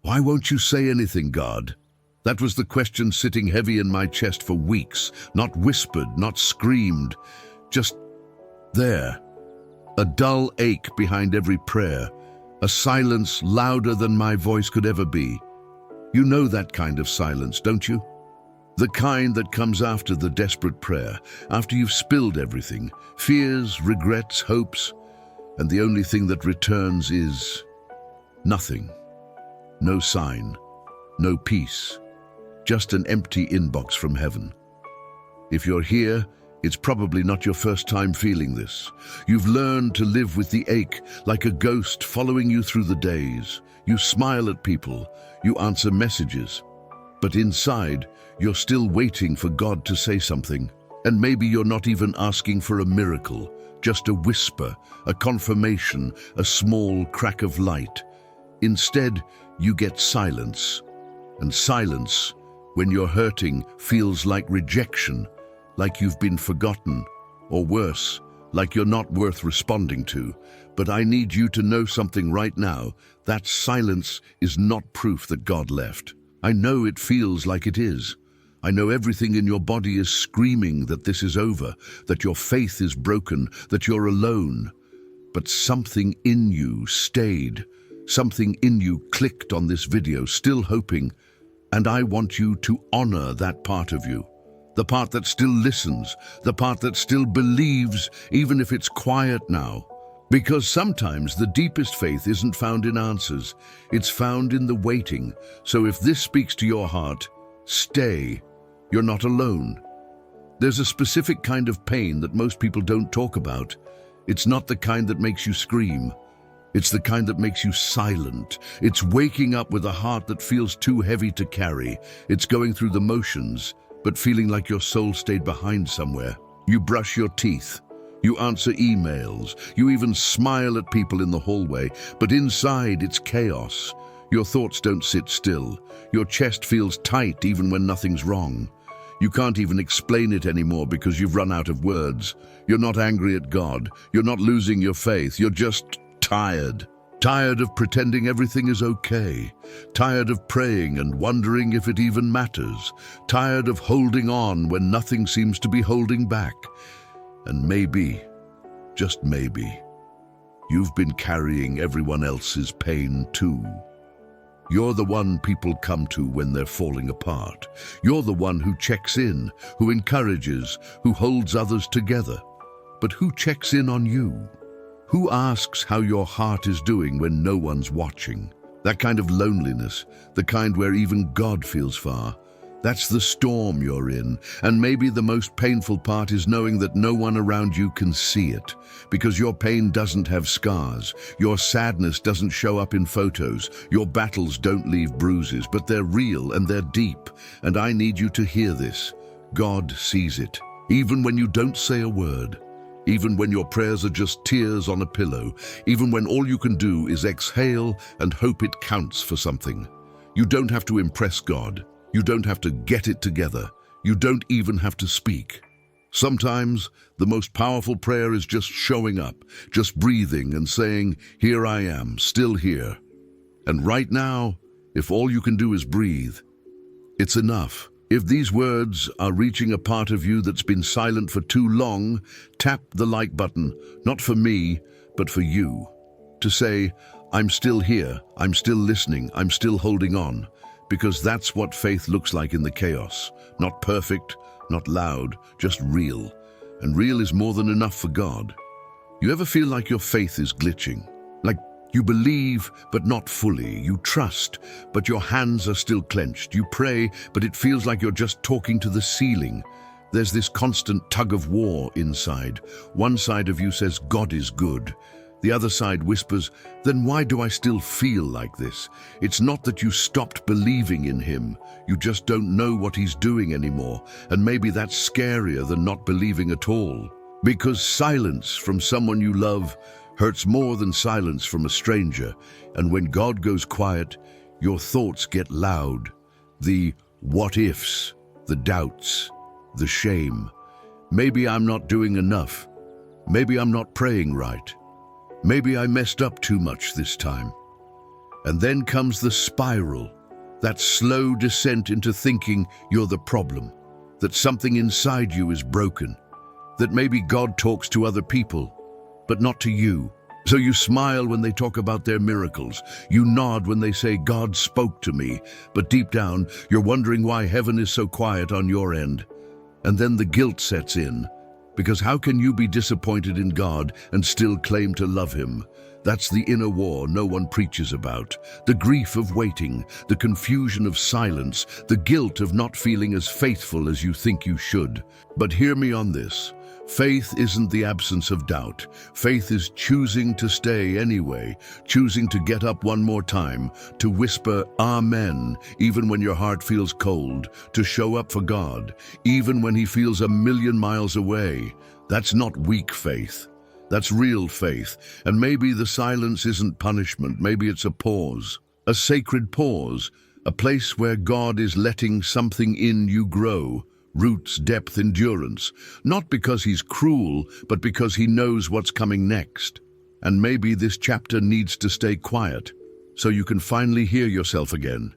Why won't you say anything, God? That was the question sitting heavy in my chest for weeks, not whispered, not screamed, just there. A dull ache behind every prayer, a silence louder than my voice could ever be. You know that kind of silence, don't you? The kind that comes after the desperate prayer, after you've spilled everything, fears, regrets, hopes, and the only thing that returns is nothing. No sign, no peace, just an empty inbox from heaven. If you're here, it's probably not your first time feeling this. You've learned to live with the ache like a ghost following you through the days. You smile at people, you answer messages, but inside, you're still waiting for God to say something. And maybe you're not even asking for a miracle, just a whisper, a confirmation, a small crack of light. Instead, you get silence. And silence, when you're hurting, feels like rejection, like you've been forgotten, or worse, like you're not worth responding to. But I need you to know something right now. That silence is not proof that God left. I know it feels like it is. I know everything in your body is screaming that this is over, that your faith is broken, that you're alone. But something in you stayed. Something in you clicked on this video, still hoping. And I want you to honor that part of you. The part that still listens, the part that still believes, even if it's quiet now. Because sometimes the deepest faith isn't found in answers, it's found in the waiting. So if this speaks to your heart, stay. You're not alone. There's a specific kind of pain that most people don't talk about. It's not the kind that makes you scream. It's the kind that makes you silent. It's waking up with a heart that feels too heavy to carry. It's going through the motions, but feeling like your soul stayed behind somewhere. You brush your teeth. You answer emails. You even smile at people in the hallway. But inside, it's chaos. Your thoughts don't sit still. Your chest feels tight even when nothing's wrong. You can't even explain it anymore because you've run out of words. You're not angry at God. You're not losing your faith. You're just tired. Tired of pretending everything is okay. Tired of praying and wondering if it even matters. Tired of holding on when nothing seems to be holding back. And maybe, just maybe, you've been carrying everyone else's pain too. You're the one people come to when they're falling apart. You're the one who checks in, who encourages, who holds others together. But who checks in on you? Who asks how your heart is doing when no one's watching? That kind of loneliness, the kind where even God feels far, that's the storm you're in. And maybe the most painful part is knowing that no one around you can see it. Because your pain doesn't have scars. Your sadness doesn't show up in photos. Your battles don't leave bruises, but they're real and they're deep. And I need you to hear this. God sees it. Even when you don't say a word. Even when your prayers are just tears on a pillow. Even when all you can do is exhale and hope it counts for something. You don't have to impress God. You don't have to get it together. You don't even have to speak. Sometimes, the most powerful prayer is just showing up, just breathing and saying, "Here I am, still here." And right now, if all you can do is breathe, it's enough. If these words are reaching a part of you that's been silent for too long, tap the like button, not for me, but for you. To say, "I'm still here, I'm still listening, I'm still holding on." Because that's what faith looks like in the chaos. Not perfect, not loud, just real. And real is more than enough for God. You ever feel like your faith is glitching? Like you believe, but not fully. You trust, but your hands are still clenched. You pray, but it feels like you're just talking to the ceiling. There's this constant tug of war inside. One side of you says God is good. The other side whispers, then why do I still feel like this? It's not that you stopped believing in him. You just don't know what he's doing anymore. And maybe that's scarier than not believing at all. Because silence from someone you love hurts more than silence from a stranger. And when God goes quiet, your thoughts get loud. The what ifs, the doubts, the shame. Maybe I'm not doing enough. Maybe I'm not praying right. Maybe I messed up too much this time. And then comes the spiral, that slow descent into thinking you're the problem, that something inside you is broken, that maybe God talks to other people, but not to you. So you smile when they talk about their miracles. You nod when they say, God spoke to me. But deep down, you're wondering why heaven is so quiet on your end. And then the guilt sets in. Because how can you be disappointed in God and still claim to love Him? That's the inner war no one preaches about. The grief of waiting, the confusion of silence, the guilt of not feeling as faithful as you think you should. But hear me on this. Faith isn't the absence of doubt. Faith is choosing to stay anyway, choosing to get up one more time, to whisper Amen, even when your heart feels cold, to show up for God, even when He feels a million miles away. That's not weak faith. That's real faith. And maybe the silence isn't punishment. Maybe it's a pause, a sacred pause, a place where God is letting something in you grow. Roots, depth, endurance, not because He's cruel, but because He knows what's coming next. And maybe this chapter needs to stay quiet, so you can finally hear yourself again.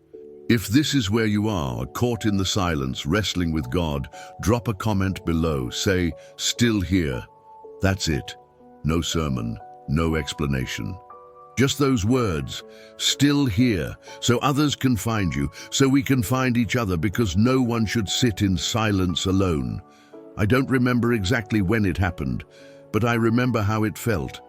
If this is where you are, caught in the silence, wrestling with God, drop a comment below. Say, still here. That's it. No sermon, no explanation. Just those words, still here, so others can find you, so we can find each other, because no one should sit in silence alone. I don't remember exactly when it happened, but I remember how it felt.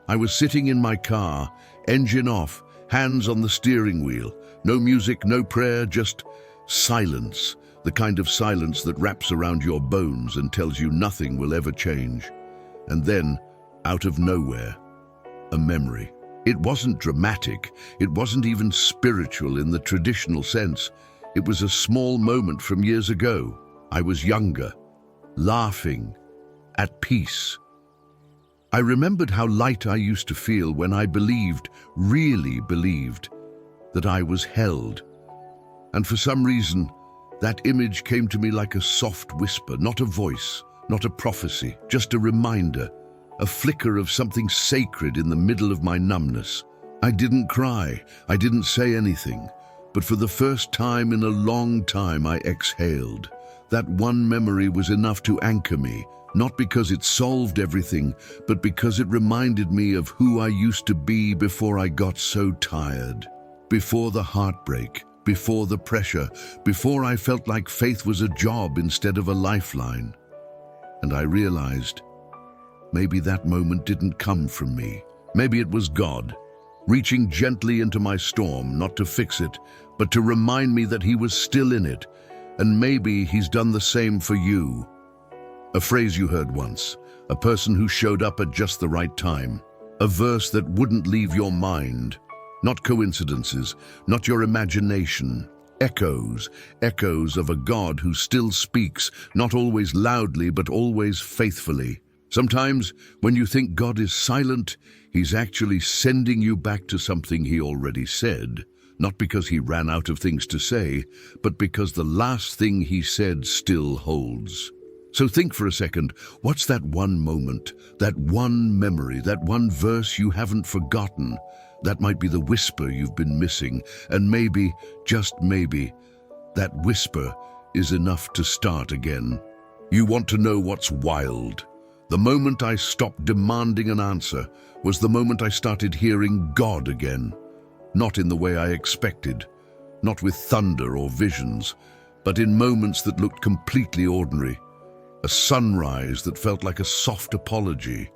I was sitting in my car, engine off, hands on the steering wheel. No music, no prayer, just silence. The kind of silence that wraps around your bones and tells you nothing will ever change. And then, out of nowhere, a memory. It wasn't dramatic, it wasn't even spiritual in the traditional sense. It was a small moment from years ago. I was younger, laughing, at peace. I remembered how light I used to feel when I believed, really believed, that I was held. And for some reason, that image came to me like a soft whisper, not a voice, not a prophecy, just a reminder. A flicker of something sacred in the middle of my numbness. I didn't cry, I didn't say anything, but for the first time in a long time I exhaled. That one memory was enough to anchor me, not because it solved everything, but because it reminded me of who I used to be before I got so tired. Before the heartbreak, before the pressure, before I felt like faith was a job instead of a lifeline. And I realized, maybe that moment didn't come from me. Maybe it was God, reaching gently into my storm, not to fix it, but to remind me that He was still in it. And maybe He's done the same for you. A phrase you heard once, a person who showed up at just the right time, a verse that wouldn't leave your mind. Not coincidences, not your imagination. Echoes, echoes of a God who still speaks, not always loudly, but always faithfully. Sometimes, when you think God is silent, He's actually sending you back to something He already said, not because He ran out of things to say, but because the last thing He said still holds. So think for a second, what's that one moment, that one memory, that one verse you haven't forgotten? That might be the whisper you've been missing, and maybe, just maybe, that whisper is enough to start again. You want to know what's wild? The moment I stopped demanding an answer was the moment I started hearing God again. Not in the way I expected, not with thunder or visions, but in moments that looked completely ordinary. A sunrise that felt like a soft apology.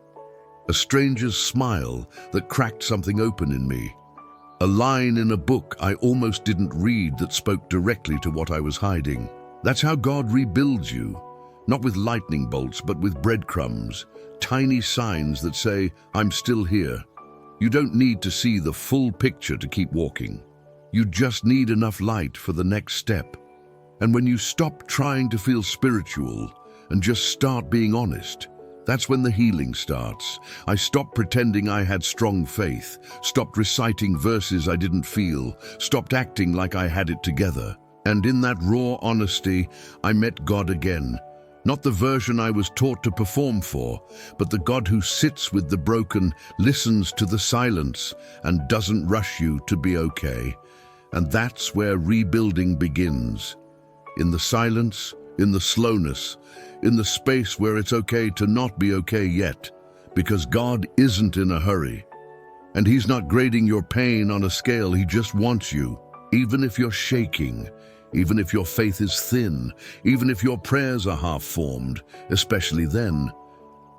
A stranger's smile that cracked something open in me. A line in a book I almost didn't read that spoke directly to what I was hiding. That's how God rebuilds you. Not with lightning bolts, but with breadcrumbs, tiny signs that say, I'm still here. You don't need to see the full picture to keep walking. You just need enough light for the next step. And when you stop trying to feel spiritual and just start being honest, that's when the healing starts. I stopped pretending I had strong faith, stopped reciting verses I didn't feel, stopped acting like I had it together. And in that raw honesty, I met God again. Not the version I was taught to perform for, but the God who sits with the broken, listens to the silence, and doesn't rush you to be okay. And that's where rebuilding begins. In the silence, in the slowness, in the space where it's okay to not be okay yet, because God isn't in a hurry. And He's not grading your pain on a scale, He just wants you, even if you're shaking, even if your faith is thin, even if your prayers are half-formed, especially then,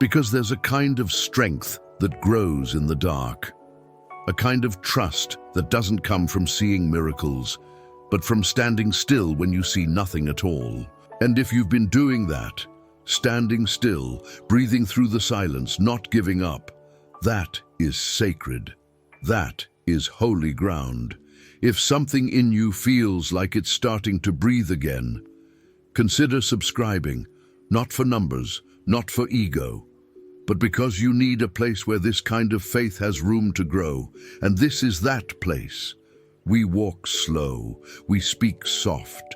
because there's a kind of strength that grows in the dark, a kind of trust that doesn't come from seeing miracles, but from standing still when you see nothing at all. And if you've been doing that, standing still, breathing through the silence, not giving up, that is sacred. That is holy ground. If something in you feels like it's starting to breathe again, consider subscribing, not for numbers, not for ego, but because you need a place where this kind of faith has room to grow, and this is that place. We walk slow, we speak soft,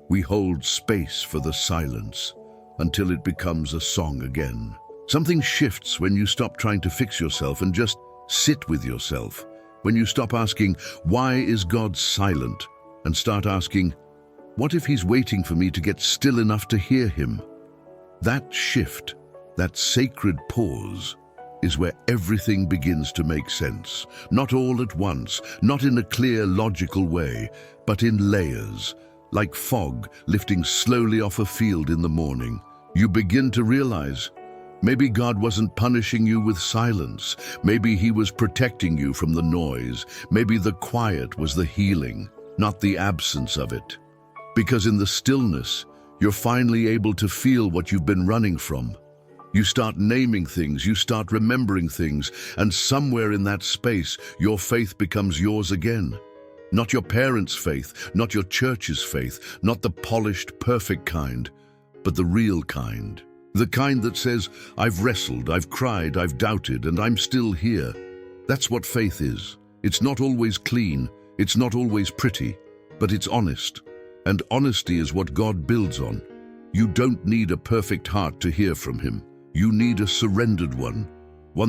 we hold space for the silence until it becomes a song again. Something shifts when you stop trying to fix yourself and just sit with yourself. When you stop asking, why is God silent? And start asking, what if He's waiting for me to get still enough to hear Him? That shift, that sacred pause, is where everything begins to make sense. Not all at once, not in a clear, logical way, but in layers, like fog lifting slowly off a field in the morning. You begin to realize, maybe God wasn't punishing you with silence. Maybe He was protecting you from the noise. Maybe the quiet was the healing, not the absence of it. Because in the stillness, you're finally able to feel what you've been running from. You start naming things, you start remembering things, and somewhere in that space, your faith becomes yours again. Not your parents' faith, not your church's faith, not the polished, perfect kind, but the real kind. The kind that says, I've wrestled, I've cried, I've doubted, and I'm still here. That's what faith is. It's not always clean, it's not always pretty, but it's honest. And honesty is what God builds on. You don't need a perfect heart to hear from Him. You need a surrendered one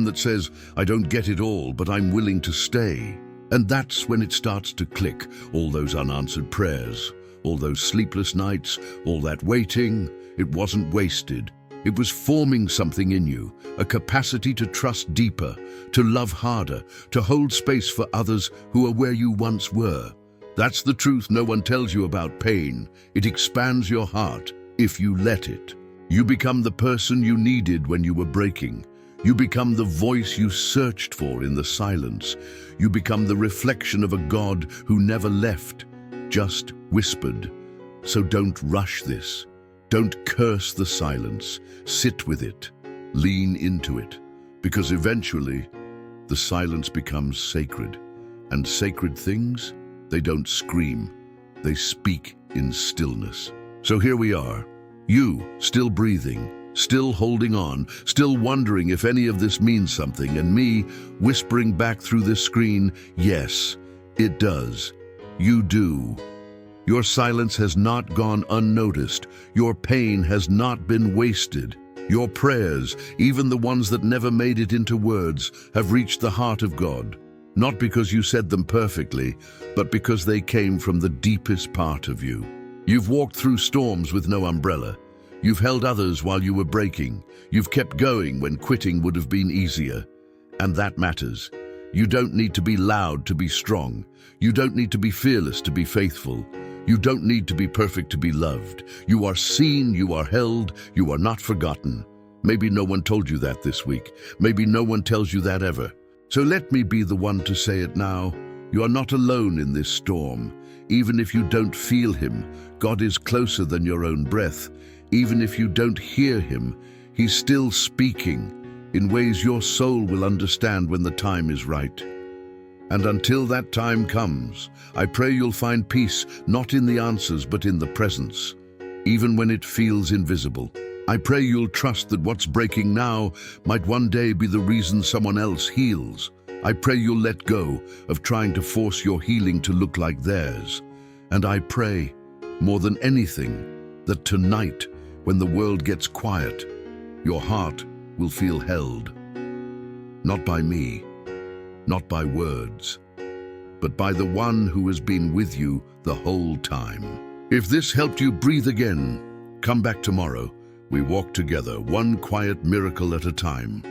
that says, I don't get it all, but I'm willing to stay. And that's when it starts to click, all those unanswered prayers, all those sleepless nights, all that waiting. It wasn't wasted. It was forming something in you, a capacity to trust deeper, to love harder, to hold space for others who are where you once were. That's the truth no one tells you about pain. It expands your heart if you let it. You become the person you needed when you were breaking. You become the voice you searched for in the silence. You become the reflection of a God who never left, just whispered. So don't rush this. Don't curse the silence. Sit with it. Lean into it. Because eventually, the silence becomes sacred. And sacred things, they don't scream. They speak in stillness. So here we are. You, still breathing, still holding on, still wondering if any of this means something, and me, whispering back through this screen, yes, it does. You do. Your silence has not gone unnoticed. Your pain has not been wasted. Your prayers, even the ones that never made it into words, have reached the heart of God. Not because you said them perfectly, but because they came from the deepest part of you. You've walked through storms with no umbrella. You've held others while you were breaking. You've kept going when quitting would have been easier. And that matters. You don't need to be loud to be strong. You don't need to be fearless to be faithful. You don't need to be perfect to be loved. You are seen, you are held, you are not forgotten. Maybe no one told you that this week. Maybe no one tells you that ever. So let me be the one to say it now. You are not alone in this storm. Even if you don't feel Him, God is closer than your own breath. Even if you don't hear Him, He's still speaking in ways your soul will understand when the time is right. And until that time comes, I pray you'll find peace not in the answers but in the presence, even when it feels invisible. I pray you'll trust that what's breaking now might one day be the reason someone else heals. I pray you'll let go of trying to force your healing to look like theirs. And I pray, more than anything, that tonight When the world gets quiet, your heart will feel held. Not by me, not by words, but by the one who has been with you the whole time. If this helped you breathe again, come back tomorrow. We walk together, one quiet miracle at a time.